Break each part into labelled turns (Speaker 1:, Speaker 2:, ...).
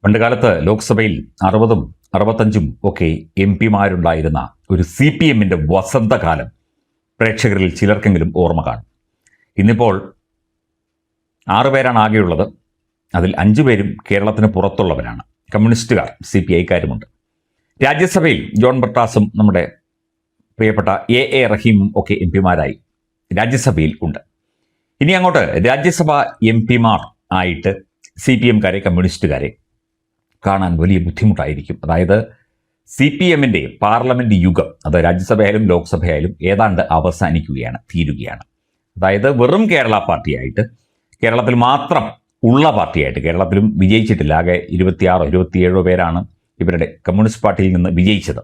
Speaker 1: പണ്ടുകാലത്ത് ലോക്സഭയിൽ 60ഉം 65ഉം ഒക്കെ എം പിമാരുണ്ടായിരുന്ന ഒരു CPM വസന്തകാലം പ്രേക്ഷകരിൽ ചിലർക്കെങ്കിലും ഓർമ്മ കാണും. ഇന്നിപ്പോൾ 6 പേരാണ് ആകെയുള്ളത്. അതിൽ 5 പേരും കേരളത്തിന് പുറത്തുള്ളവരാണ്. കമ്മ്യൂണിസ്റ്റുകാർ, CPI-ക്കാരുമുണ്ട്. രാജ്യസഭയിൽ ജോൺ ബ്രിട്ടാസും നമ്മുടെ പ്രിയപ്പെട്ട A റഹീമും ഒക്കെ എം പിമാരായി രാജ്യസഭയിൽ ഉണ്ട്. ഇനി അങ്ങോട്ട് രാജ്യസഭ എം പിമാർ ആയിട്ട് CPM-കാരെ, കമ്മ്യൂണിസ്റ്റുകാരെ കാണാൻ വലിയ ബുദ്ധിമുട്ടായിരിക്കും. അതായത് CPM പാർലമെന്റ് യുഗം, അത് രാജ്യസഭയായാലും ലോക്സഭയായാലും ഏതാണ്ട് അവസാനിക്കുകയാണ്, തീരുകയാണ്. അതായത് വെറും കേരള പാർട്ടിയായിട്ട്, കേരളത്തിൽ മാത്രം ഉള്ള പാർട്ടിയായിട്ട്, കേരളത്തിലും വിജയിച്ചിട്ടില്ല. ആകെ 26-27 പേരാണ് ഇവരുടെ കമ്മ്യൂണിസ്റ്റ് പാർട്ടിയിൽ നിന്ന് വിജയിച്ചത്.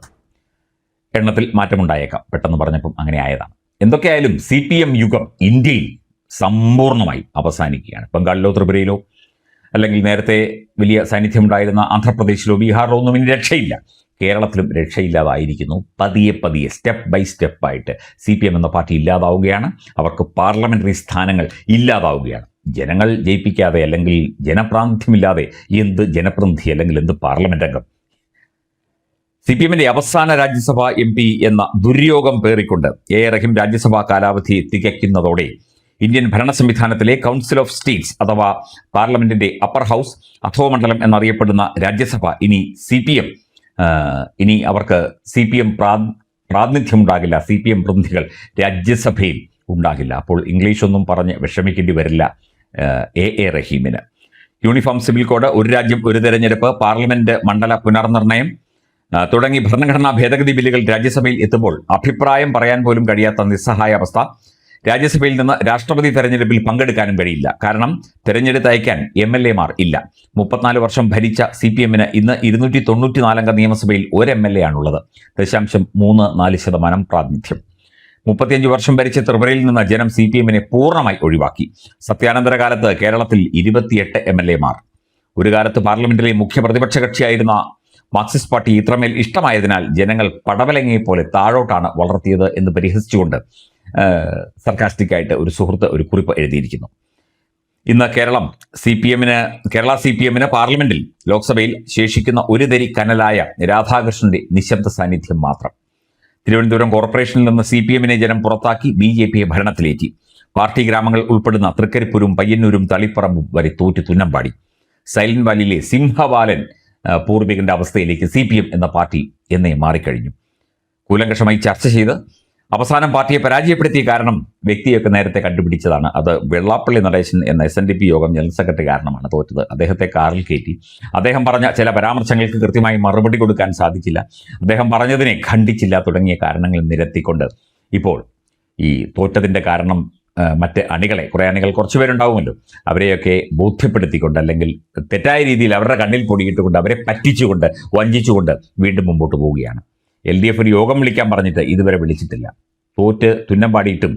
Speaker 1: എണ്ണത്തിൽ മാറ്റമുണ്ടായേക്കാം, പെട്ടെന്ന് പറഞ്ഞപ്പം അങ്ങനെ ആയതാണ്. എന്തൊക്കെയായാലും CPM യുഗം ഇന്ത്യയിൽ സമ്പൂർണ്ണമായി അവസാനിക്കുകയാണ്. ബംഗാളിലോ ത്രിപുരയിലോ അല്ലെങ്കിൽ നേരത്തെ വലിയ സാന്നിധ്യമുണ്ടായിരുന്ന ആന്ധ്രാപ്രദേശിലോ ബീഹാറിലോ ഒന്നും ഇനി രക്ഷയില്ല. കേരളത്തിലും രക്ഷയില്ലാതായിരിക്കുന്നു. പതിയെ സ്റ്റെപ്പ് ബൈ സ്റ്റെപ്പായിട്ട് CPM എന്ന പാർട്ടി ഇല്ലാതാവുകയാണ്. അവർക്ക് പാർലമെന്ററി സ്ഥാനങ്ങൾ ഇല്ലാതാവുകയാണ്. ജനങ്ങൾ ജയിപ്പിക്കാതെ അല്ലെങ്കിൽ ജനപ്രാതിനിധ്യമില്ലാതെ എന്ത് ജനപ്രതിനിധി അല്ലെങ്കിൽ എന്ത് പാർലമെന്റ് അംഗം? CPM അവസാന രാജ്യസഭ MP എന്ന ദുര്യോഗം പേറിക്കൊണ്ട് A റഹീം രാജ്യസഭാ കാലാവധി തികയ്ക്കുന്നതോടെ ഇന്ത്യൻ ഭരണ സംവിധാനത്തിലെ കൗൺസിൽ ഓഫ് സ്റ്റേറ്റ്സ് അഥവാ പാർലമെന്റിന്റെ അപ്പർ ഹൗസ്, അധോമണ്ഡലം എന്നറിയപ്പെടുന്ന രാജ്യസഭ ഇനി അവർക്ക് CPM പ്രാതിനിധ്യം ഉണ്ടാകില്ല. CPM പ്രതിനിധികൾ രാജ്യസഭയിൽ ഉണ്ടാകില്ല. അപ്പോൾ ഇംഗ്ലീഷൊന്നും പറഞ്ഞ് വിഷമിക്കേണ്ടി വരില്ല A റഹീമിന്. യൂണിഫോം സിവിൽ കോഡ്, ഒരു രാജ്യം ഒരു തെരഞ്ഞെടുപ്പ്, പാർലമെന്റ് മണ്ഡല പുനർനിർണയം തുടങ്ങി ഭരണഘടനാ ഭേദഗതി ബില്ലുകൾ രാജ്യസഭയിൽ എത്തുമ്പോൾ അഭിപ്രായം പറയാൻ പോലും കഴിയാത്ത നിസ്സഹായ അവസ്ഥ. രാജ്യസഭയിൽ നിന്ന് രാഷ്ട്രപതി തെരഞ്ഞെടുപ്പിൽ പങ്കെടുക്കാനും കഴിയില്ല. കാരണം തെരഞ്ഞെടുത്ത് അയക്കാൻ MLA-മാർ ഇല്ല. 34 വർഷം ഭരിച്ച CPM-ന് ഇന്ന് 294 അംഗ നിയമസഭയിൽ ഒരു MLA ആണുള്ളത്. 0.34% പ്രാതിനിധ്യം. 35 വർഷം ഭരിച്ച ത്രിപുരയിൽ നിന്ന് ജനം CPM-നെ പൂർണ്ണമായി ഒഴിവാക്കി. സത്യാനന്തര കാലത്ത് കേരളത്തിൽ 28 MLA-മാർ. ഒരു കാലത്ത് പാർലമെന്റിലെ മുഖ്യ പ്രതിപക്ഷ കക്ഷിയായിരുന്ന മാർക്സിസ്റ്റ് പാർട്ടി ഇത്രമേൽ ഇഷ്ടമായതിനാൽ ജനങ്ങൾ പടവലങ്ങയെ പോലെ താഴോട്ടാണ് വളർത്തിയത് എന്ന് പരിഹസിച്ചുകൊണ്ട് സർക്കാസ്റ്റിക്കായിട്ട് ഒരു സുഹൃത്ത് ഒരു കുറിപ്പ് എഴുതിയിരിക്കുന്നു. ഇന്ന് കേരള CPM-ന് പാർലമെന്റിൽ, ലോക്സഭയിൽ ശേഷിക്കുന്ന ഒരു തരി കനലായ രാധാകൃഷ്ണന്റെ നിശബ്ദ സാന്നിധ്യം മാത്രം. തിരുവനന്തപുരം കോർപ്പറേഷനിൽ നിന്ന് CPM-നെ ജനം പുറത്താക്കി BJP-യെ ഭരണത്തിലേറ്റി. പാർട്ടി ഗ്രാമങ്ങൾ ഉൾപ്പെടുന്ന തൃക്കരിപ്പൂരും പയ്യന്നൂരും തളിപ്പറമ്പും വരെ തോറ്റ് തുന്നമ്പാടി. സൈലന്റ് വാലിയിലെ സിംഹവാലൻ പൂർവികന്റെ അവസ്ഥയിലേക്ക് CPM എന്ന പാർട്ടി എന്നേ മാറിക്കഴിഞ്ഞു. കൂലങ്കഷമായി ചർച്ച ചെയ്ത് അവസാനം പാർട്ടിയെ പരാജയപ്പെടുത്തിയ കാരണം വ്യക്തിയൊക്കെ നേരത്തെ കണ്ടുപിടിച്ചതാണ്. അത് വെള്ളാപ്പള്ളി നടേശൻ എന്ന SNDP യോഗം ജനറൽ സെക്രട്ടറി കാരണമാണ് തോറ്റത്. അദ്ദേഹത്തെ കാറിൽ കയറ്റി അദ്ദേഹം പറഞ്ഞ ചില പരാമർശങ്ങൾക്ക് കൃത്യമായി മറുപടി കൊടുക്കാൻ സാധിച്ചില്ല, അദ്ദേഹം പറഞ്ഞതിനെ ഖണ്ഡിച്ചില്ല തുടങ്ങിയ കാരണങ്ങൾ നിരത്തിക്കൊണ്ട് ഇപ്പോൾ ഈ തോറ്റതിൻ്റെ കാരണം മറ്റ് അണികളെ, കുറേ അണികൾ കുറച്ചുപേരുണ്ടാവുമല്ലോ, അവരെയൊക്കെ ബോധ്യപ്പെടുത്തിക്കൊണ്ട് അല്ലെങ്കിൽ തെറ്റായ രീതിയിൽ അവരുടെ കണ്ണിൽ പൊടിയിട്ടുകൊണ്ട് അവരെ പറ്റിച്ചുകൊണ്ട് വഞ്ചിച്ചുകൊണ്ട് വീണ്ടും മുമ്പോട്ട് പോവുകയാണ്. LDF ഒരു യോഗം വിളിക്കാൻ പറഞ്ഞിട്ട് ഇതുവരെ വിളിച്ചിട്ടില്ല. തോറ്റ് തുന്നമ്പാടിയിട്ടും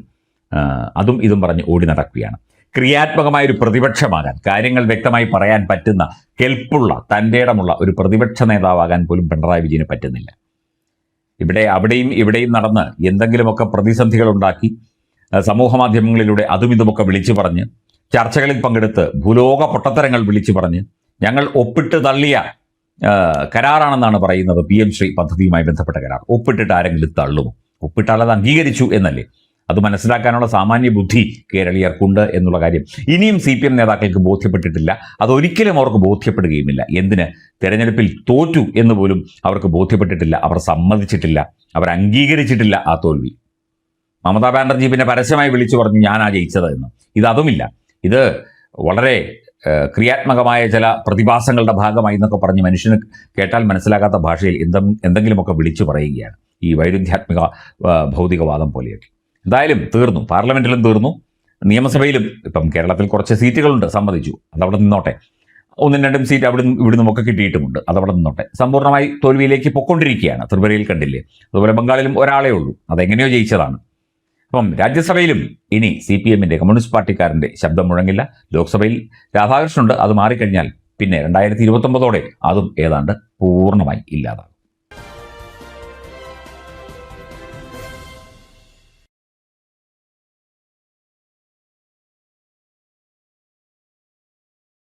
Speaker 1: അതും ഇതും പറഞ്ഞ് ഓടി നടക്കുകയാണ്. ക്രിയാത്മകമായൊരു പ്രതിപക്ഷമാകാൻ, കാര്യങ്ങൾ വ്യക്തമായി പറയാൻ പറ്റുന്ന, കെൽപ്പുള്ള, തൻ്റെ ഇടമുള്ള ഒരു പ്രതിപക്ഷ നേതാവാകാൻ പോലും പിണറായി വിജയന് പറ്റുന്നില്ല. അവിടെയും ഇവിടെയും നടന്ന് എന്തെങ്കിലുമൊക്കെ പ്രതിസന്ധികൾ ഉണ്ടാക്കി സമൂഹ മാധ്യമങ്ങളിലൂടെ അതും ഇതുമൊക്കെ വിളിച്ചു പറഞ്ഞ്, ചർച്ചകളിൽ പങ്കെടുത്ത് ഭൂലോക പൊട്ടത്തരങ്ങൾ വിളിച്ചു പറഞ്ഞ്, ഞങ്ങൾ ഒപ്പിട്ട് തള്ളിയ കരാറാണെന്നാണ് പറയുന്നത് PM ശ്രീ പദ്ധതിയുമായി ബന്ധപ്പെട്ട കരാർ. ഒപ്പിട്ടിട്ട് ആരെങ്കിലും തള്ളുമോ? ഒപ്പിട്ടാൽ അത് അംഗീകരിച്ചു എന്നല്ലേ? അത് മനസ്സിലാക്കാനുള്ള സാമാന്യ ബുദ്ധി കേരളീയർക്കുണ്ട് എന്നുള്ള കാര്യം ഇനിയും CPM നേതാക്കൾക്ക് ബോധ്യപ്പെട്ടിട്ടില്ല. അതൊരിക്കലും അവർക്ക് ബോധ്യപ്പെടുകയുമില്ല. എന്തിന്? തെരഞ്ഞെടുപ്പിൽ തോറ്റു എന്ന് പോലും അവർക്ക് ബോധ്യപ്പെട്ടിട്ടില്ല. അവർ സമ്മതിച്ചിട്ടില്ല, അവർ അംഗീകരിച്ചിട്ടില്ല ആ തോൽവി. മമതാ ബാനർജി പിന്നെ പരസ്യമായി വിളിച്ചു പറഞ്ഞു ഞാനാ ജയിച്ചത് എന്ന്. ഇതതുമില്ല. ഇത് വളരെ ക്രിയാത്മകമായ ചില പ്രതിഭാസങ്ങളുടെ ഭാഗമായി എന്നൊക്കെ പറഞ്ഞ് മനുഷ്യന് കേട്ടാൽ മനസ്സിലാകാത്ത ഭാഷയിൽ എന്തെങ്കിലുമൊക്കെ വിളിച്ചു പറയുകയാണ്. ഈ വൈരുദ്ധ്യാത്മിക ഭൗതികവാദം പോലെയൊക്കെ. എന്തായാലും തീർന്നു, പാർലമെന്റിലും തീർന്നു, നിയമസഭയിലും. ഇപ്പം കേരളത്തിൽ കുറച്ച് സീറ്റുകളുണ്ട്, സമ്മതിച്ചു, അതവിടെ നിന്നോട്ടെ. 1-2 സീറ്റ് ഇവിടുന്നും ഒക്കെ കിട്ടിയിട്ടുമുണ്ട്, അതവിടെ നിന്നോട്ടെ. സമ്പൂർണ്ണമായി തോൽവിയിലേക്ക് പൊക്കൊണ്ടിരിക്കുകയാണ്. ത്രിപുരയിൽ കണ്ടില്ലേ, അതുപോലെ ബംഗാളിലും ഒരാളേ ഉള്ളൂ, അതെങ്ങനെയോ ജയിച്ചതാണ്. അപ്പം രാജ്യസഭയിലും ഇനി CPM കമ്മ്യൂണിസ്റ്റ് പാർട്ടിക്കാരൻ്റെ ശബ്ദം മുഴങ്ങില്ല. ലോക്സഭയിൽ രാധാകൃഷ്ണനുണ്ട്, അത് മാറിക്കഴിഞ്ഞാൽ പിന്നെ 2029 അതും ഏതാണ്ട് പൂർണ്ണമായി ഇല്ലാതാകും.